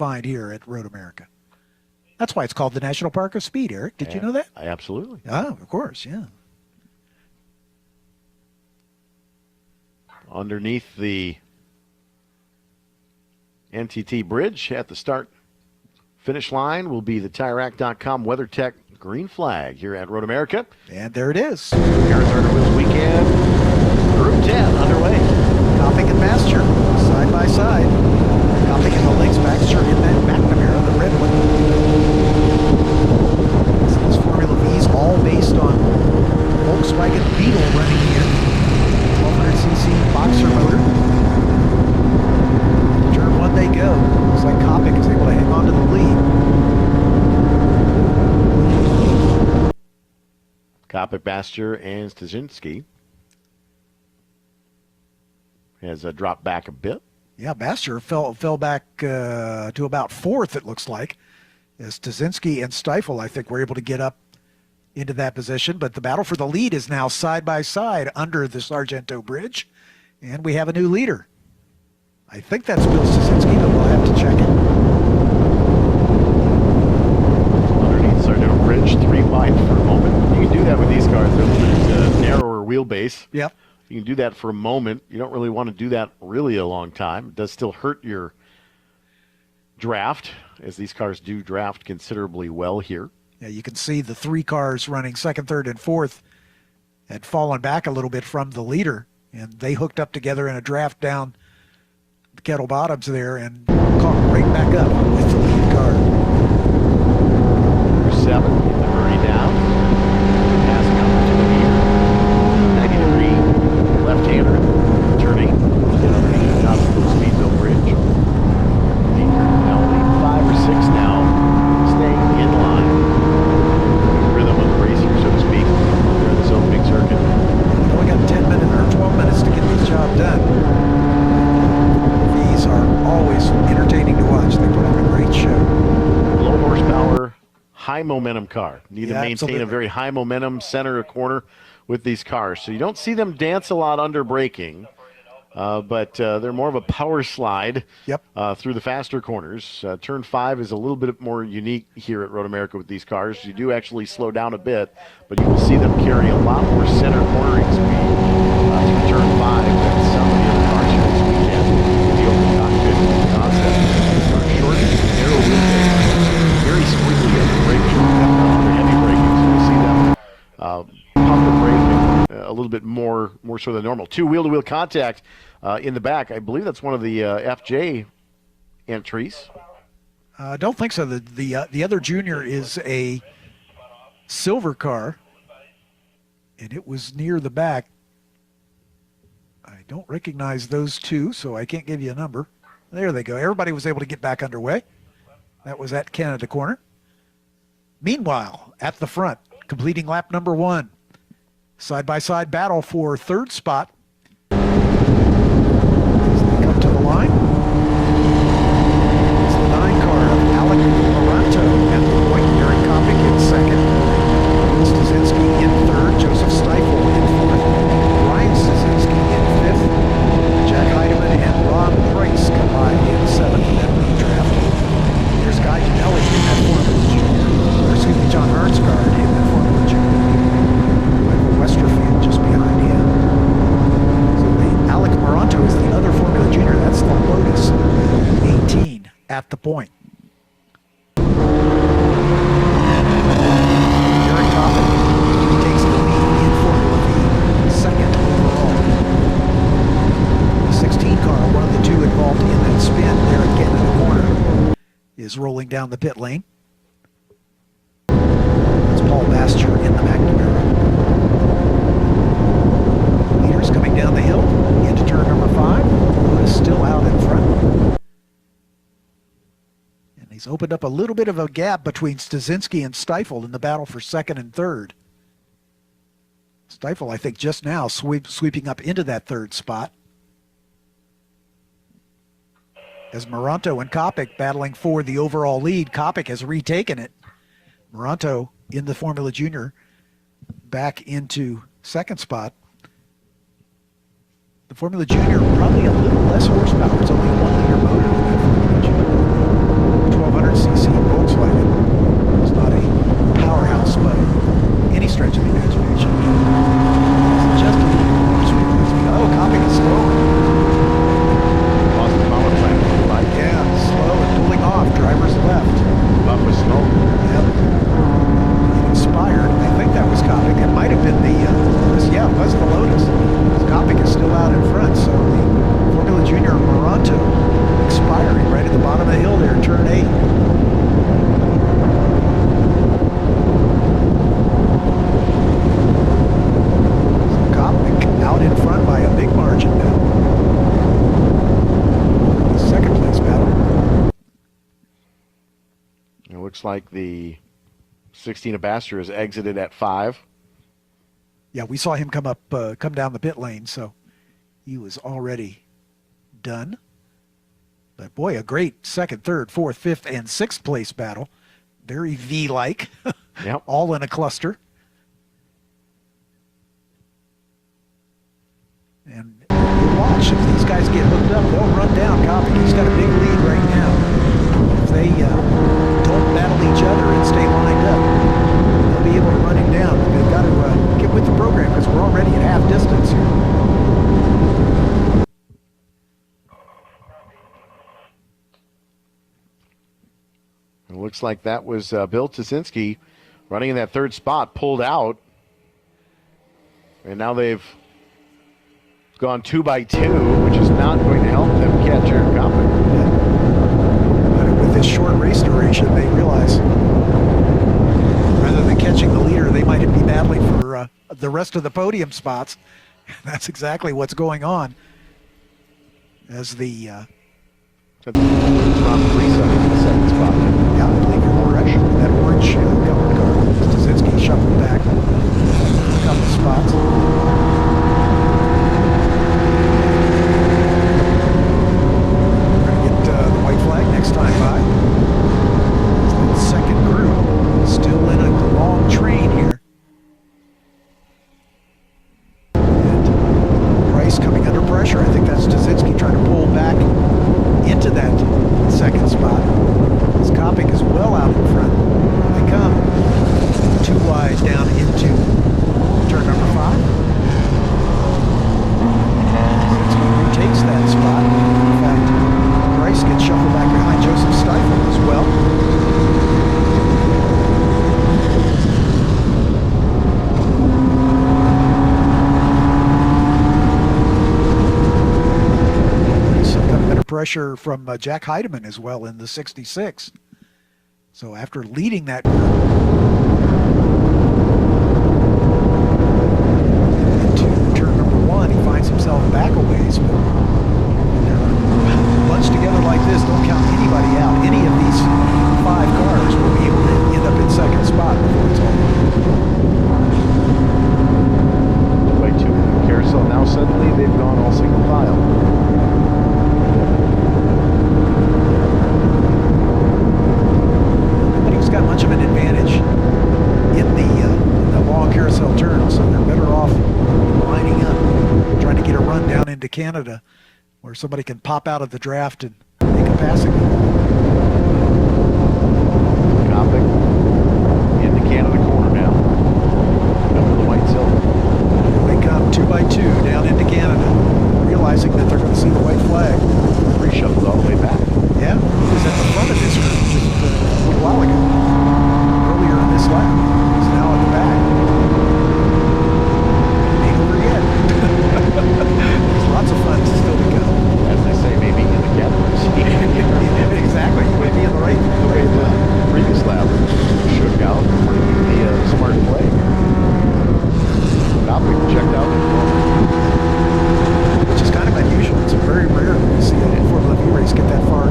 find here at Road America. That's why it's called the National Park of Speed, Eric. Did you know that? Absolutely. Oh, of course, yeah. Underneath the NTT bridge at the start-finish line will be the TireRack.com WeatherTech green flag here at Road America. And there it is. Arizona Wheels Weekend, Group 10 underway. Coppick and Baxter, side by side. Coppick in the legs, Baxter in that McNamara, the red one. So these Formula V's all based on Volkswagen Beetle running here. 1200cc boxer motor. Turn one they go. Looks like Coppick is able to hang on to the lead. Coppick, Baxter, and Styczynski has dropped back a bit. Yeah, Baxter fell back to about fourth, it looks like. As Styczynski and Stiefel, I think, were able to get up into that position. But the battle for the lead is now side by side under the Sargento Bridge. And we have a new leader. I think that's Bill Styczynski, but we'll have to check it. Underneath Sargento Bridge, 3 wide for a moment. You can do that with these cars. They're a little bit narrower wheelbase. Yep. You can do that for a moment. You don't really want to do that really a long time. It does still hurt your draft, as these cars do draft considerably well here. Yeah, you can see the 3 cars running second, third, and fourth had fallen back a little bit from the leader, and they hooked up together in a draft down the Kettle Bottoms there and caught right back up with the lead car. Number 7, they're already down. Passing opportunity. 90-degree left-hander turning. Get underneath the top of the Speedville Bridge. Now lead 5 or 6 now. Staying in line. Rhythm of the race here, so to speak. They're in this opening circuit. We only got 10 minutes or 12 minutes to get this job done. These are always entertaining to watch. They put on a great show. Low horsepower, high momentum car. Need to maintain absolutely. a very high momentum center of corner with these cars. So you don't see them dance a lot under braking, but they're more of a power slide through the faster corners. Turn 5 is a little bit more unique here at Road America with these cars. You do actually slow down a bit, but you will see them carry a lot more center cornering speed through turn 5 than some of the other cars here this weekend. The open cockpit concept. Short, narrow wheelbase, very squiggly at the braking, under heavy braking. So you'll see them pump the brake a little bit more so than normal. 2 wheel-to-wheel contact in the back. I believe that's one of the FJ entries. I don't think so. The other junior is a silver car, and it was near the back. I don't recognize those 2, so I can't give you a number. There they go. Everybody was able to get back underway. That was at Canada Corner. Meanwhile, at the front, completing lap number 1, side-by-side battle for third spot. As they come to the line, it's the 9 car of Alec Moranto at the point. Eric Coppick in second. Styczynski in third. Joseph Stiefel in fourth. Brian Styczynski in fifth. Jack Heideman and Ron Preiss combined in seventh in that lead draft. There's Guy Janelli in that Formula Junior. John Harnsgaard in that Formula Junior. Westerfield just behind him. So the Alec Moranto is the other Formula Junior. That's the Lotus 18 at the point. Eric Coppick takes the lead in Formula V, second overall. The 16 car, one of the 2 involved in that spin there at Canada Corner, is rolling down the pit lane. That's Paul Baxter in the McNamara. Leaders coming down the hill into turn number 5. Lotus still out in front. And he's opened up a little bit of a gap between Styczynski and Stiefel in the battle for second and third. Stiefel, I think, just now sweeping up into that third spot. As Moranto and Coppick battling for the overall lead. Coppick has retaken it. Moranto in the Formula Junior back into second spot. The Formula Junior probably a little less horsepower. It's only a 1-liter motor in that Formula Junior. It looks like the 16 Ambassador has exited at 5. Yeah, we saw him come down the pit lane, so he was already done. But boy, a great second, third, fourth, fifth, and sixth place battle. Very V-like, yep. All in a cluster. And watch, if these guys get hooked up, they'll run down Coppick. He's got a big lead right now. If they don't battle each other and stay lined up, they'll be able to run him down. But they've got to get with the program because we're already at half distance here. It looks like that was Bill Styczynski running in that third spot, pulled out. And now they've gone 2 by 2, which is not going to help them catch Aaron Coppick. But with this short race duration, they realize rather than catching the leader, they might be battling for the rest of the podium spots. That's exactly what's going on. As the Ron Preiss in the second spot. Yeah, I believe you're correct. That orange covered car. Styczynski shuffled back a couple spots. We're going to get the white flag next time by. The second group still in a long train here. And Preiss coming under pressure. I think that's Styczynski trying to pull back into that second spot. As Coppick is well out in front. They come 2 wide down into turn number 5. Styczynski retakes that spot. In fact, Preiss gets shuffled back behind Joseph Stiefel as well. Pressure from Jack Heideman as well in the 66. So after leading that group into turn number 1, he finds himself back a ways. But bunched together like this, don't count anybody out. Any of these 5 cars will be able to end up in second spot before it's all over. By 2 in the carousel. Now suddenly they've gone all single file. Got much of an advantage in the long carousel turn, so they're better off lining up, trying to get a run down into Canada where somebody can pop out of the draft and make a passing. Coppick into Canada corner now. Coming to the white silver. They come 2 by 2 down into Canada, realizing that they're going to see the white flag. Reshuffled all the way back. Yeah, he was at the front of this group just a little while ago. Earlier in this lap. He's now at the back. Ain't over yet. There's lots of fun still to go. As they say, maybe in the categories. Exactly. You might be in the right the previous lap. Shook out. The smart play. Coppick checked out. Which is kind of unusual. It's very rare to see a Formula V race get that far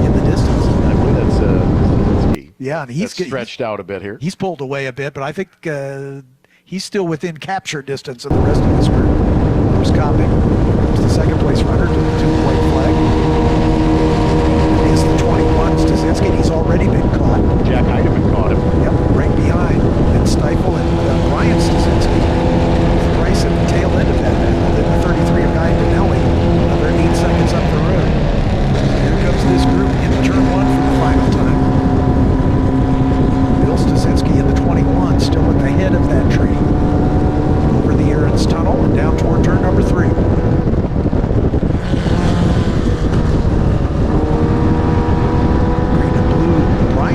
in the distance. I believe that's Styczynski. Yeah, and he's stretched out a bit here. He's pulled away a bit, but I think he's still within capture distance of the rest of this group. There's Coppick. There's the second place runner to the white flag. It's the 21 Styczynski. He's already been caught. Jack Heideman caught him. Yep, right behind. And Stiefel and Brian Styczynski. Preiss at the tail end of that. Then the 33 of Guy Pinelli. Another 8 seconds up the road. Here comes this group into turn 1 for the final time. Bill Styczynski in the 21, still at the head of that train. Over the Aaron's Tunnel and down toward turn number 3. Green and blue, Brian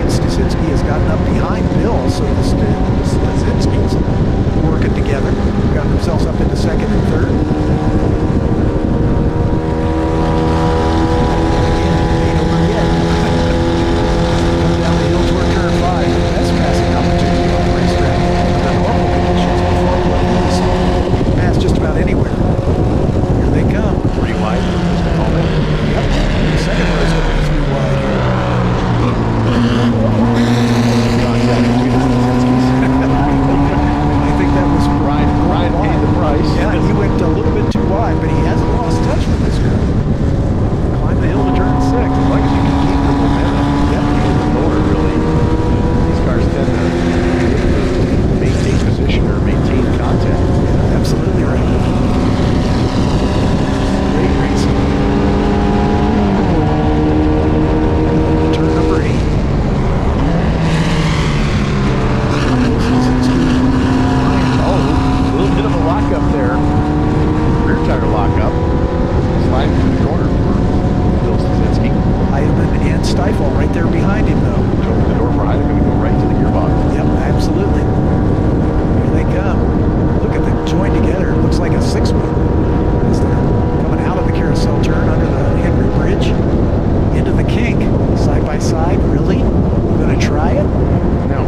buy it? No.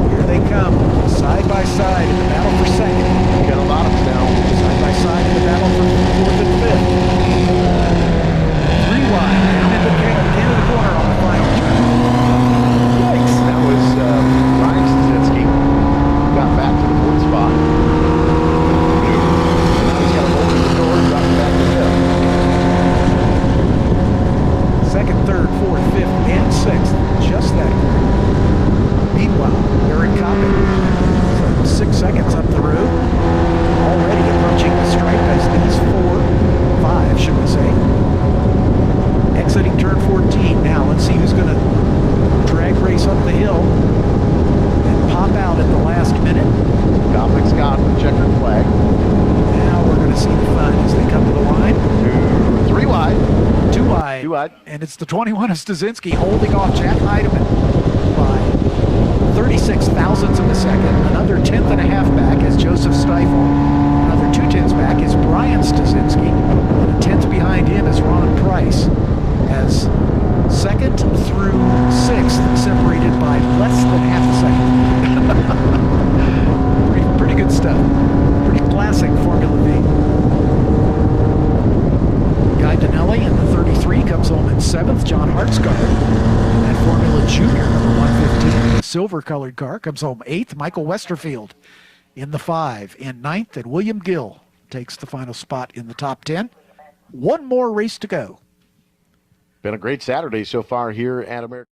Here they come, side by side in the battle for second. Kettle Bottoms now. Side by side in the battle for fourth and fifth. 3 wide, down into the corner on the final turn. Yikes. That was Brian Styczynski. Got back to the fourth spot. Now he's got to open the door and drop it back to fifth. Second, third, fourth, fifth, and sixth. Just that quick. Meanwhile, Eric Coppick, 6 seconds up the road, already approaching the stripe as these 5, should we say. Exiting turn 14 now. Let's see who's going to drag race up the hill and pop out at the last minute. Coppick's got the checkered flag. Now we're going to see the fun as they come to the line. 3 wide. 2 wide. 2 wide. And it's the 21 of Styczynski holding off Jack Heideman by 36 thousandths of a second. Another 10th and a half back is Joseph Stiefel. Another 2/10 back is Brian Styczynski. And a 10th behind him is Ron Preiss. As second through sixth separated by less than half a second. pretty good stuff. Pretty classic Formula V. Guy Danelli in the 33 comes home in 7th. John Hartsgaard in that Formula Junior number 115, the silver-colored car, comes home 8th. Michael Westerfield in the 5 in 9th, and William Gill takes the final spot in the top 10. One more race to go. Been a great Saturday so far here at America.